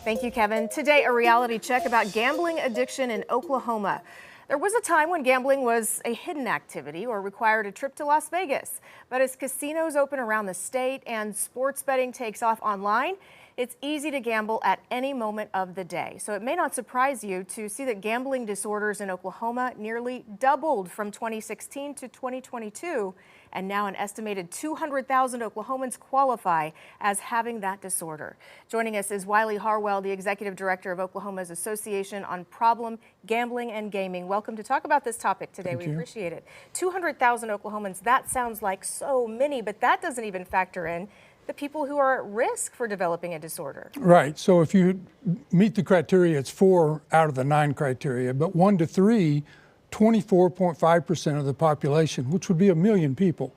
Thank you, Kevin. Today, a reality check about gambling addiction in Oklahoma. There was a time when gambling was a hidden activity or required a trip to Las Vegas. But as casinos open around the state and sports betting takes off online, it's easy to gamble at any moment of the day. So it may not surprise you to see that gambling disorders in Oklahoma nearly doubled from 2016 to 2022. And now an estimated 200,000 Oklahomans qualify as having that disorder. Joining us is Wiley Harwell, the executive director of Oklahoma's Association on Problem Gambling and Gaming. Welcome to talk about this topic today. We appreciate it. 200,000 Oklahomans, that sounds like so many, but that doesn't even factor in the people who are at risk for developing a disorder. Right. So if you meet the criteria, it's 4 out of the 9 criteria, but 1 to 3, 24.5% of the population, which would be 1 million people,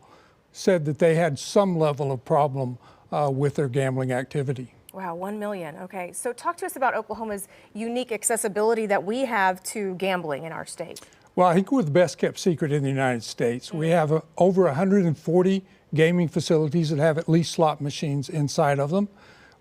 said that they had some level of problem with their gambling activity. Wow, 1 million. Okay. So talk to us about Oklahoma's unique accessibility that we have to gambling in our state. Well, I think we're the best kept secret in the United States. We have over 140 gaming facilities that have at least slot machines inside of them.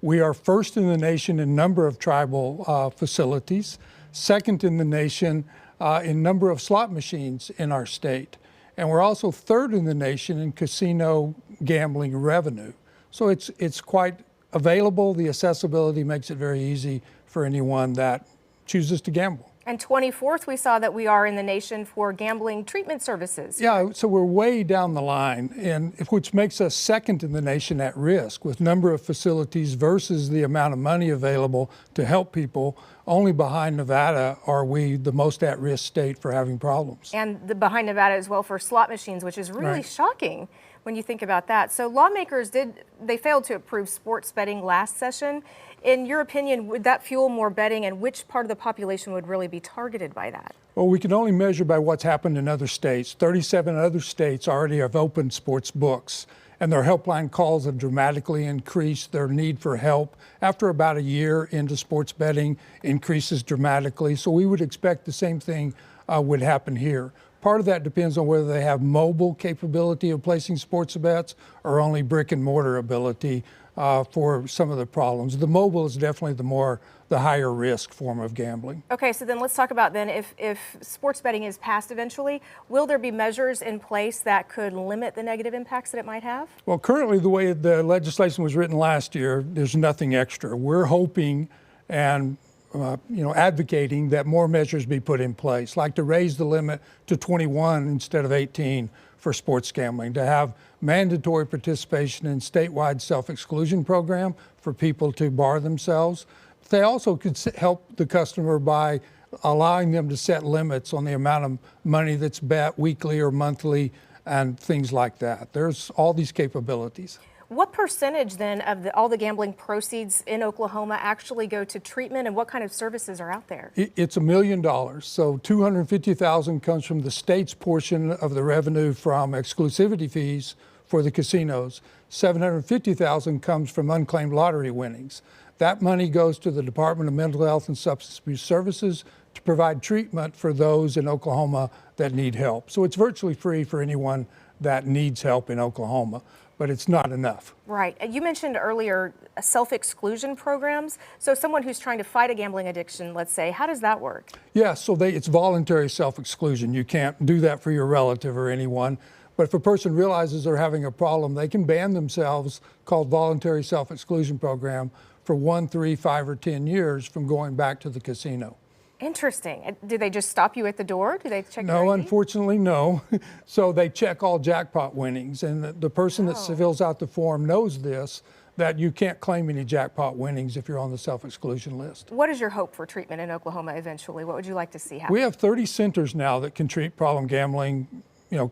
We are first in the nation in number of tribal facilities, second in the nation in number of slot machines in our state. And we're also third in the nation in casino gambling revenue. So it's quite available. The accessibility makes it very easy for anyone that chooses to gamble. And 24th, we saw that we are in the nation for gambling treatment services. Yeah, so we're way down the line, and which makes us second in the nation at risk with number of facilities versus the amount of money available to help people. Only behind Nevada are we the most at-risk state for having problems. And behind Nevada as well for slot machines, which is really shocking when you think about that. So lawmakers they failed to approve sports betting last session. In your opinion, would that fuel more betting, and which part of the population would really be targeted by that? Well, we can only measure by what's happened in other states. 37 other states already have opened sports books, and their helpline calls have dramatically increased. Their need for help after about a year into sports betting increases dramatically. So we would expect the same thing would happen here. Part of that depends on whether they have mobile capability of placing sports bets or only brick and mortar ability for some of the problems. The mobile is definitely the higher risk form of gambling. Okay, so then let's talk about then if sports betting is passed eventually, will there be measures in place that could limit the negative impacts that it might have? Well, currently the way the legislation was written last year, there's nothing extra. We're hoping and advocating that more measures be put in place, like to raise the limit to 21 instead of 18 for sports gambling, to have mandatory participation in statewide self-exclusion program for people to bar themselves. They also could help the customer by allowing them to set limits on the amount of money that's bet weekly or monthly and things like that. There's all these capabilities. What percentage then of all the gambling proceeds in Oklahoma actually go to treatment, and what kind of services are out there? It's $1 million. So $250,000 comes from the state's portion of the revenue from exclusivity fees for the casinos. $750,000 comes from unclaimed lottery winnings. That money goes to the Department of Mental Health and Substance Abuse Services to provide treatment for those in Oklahoma that need help. So it's virtually free for anyone that needs help in Oklahoma, but it's not enough. Right. You mentioned earlier self-exclusion programs. So someone who's trying to fight a gambling addiction, let's say, how does that work? Yeah, so it's voluntary self-exclusion. You can't do that for your relative or anyone. But if a person realizes they're having a problem, they can ban themselves, called voluntary self-exclusion program, for 1, 3, 5, or 10 years from going back to the casino. Interesting. Do they just stop you at the door? Do they check your No, ID? unfortunately, no. So they check all jackpot winnings, and the person that fills out the form knows this, that you can't claim any jackpot winnings if you're on the self-exclusion list. What is your hope for treatment in Oklahoma eventually? What would you like to see happen? We have 30 centers now that can treat problem gambling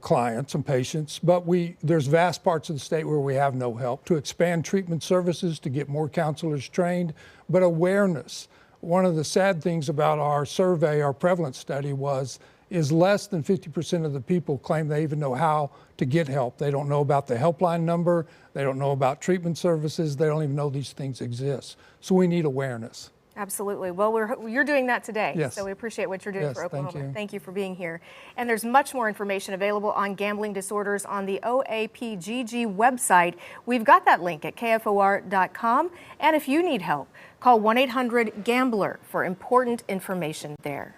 clients and patients, but there's vast parts of the state where we have no help. To expand treatment services, to get more counselors trained, but awareness. One of the sad things about our survey, our prevalence study, is less than 50% of the people claim they even know how to get help. They don't know about the helpline number. They don't know about treatment services. They don't even know these things exist. So we need awareness. Absolutely. Well, you're doing that today. Yes. So we appreciate what you're doing Yes, for thank Oklahoma. you. Thank you for being here. And there's much more information available on gambling disorders on the OAPGG website. We've got that link at KFOR.com. And if you need help, call 1-800-GAMBLER for important information there.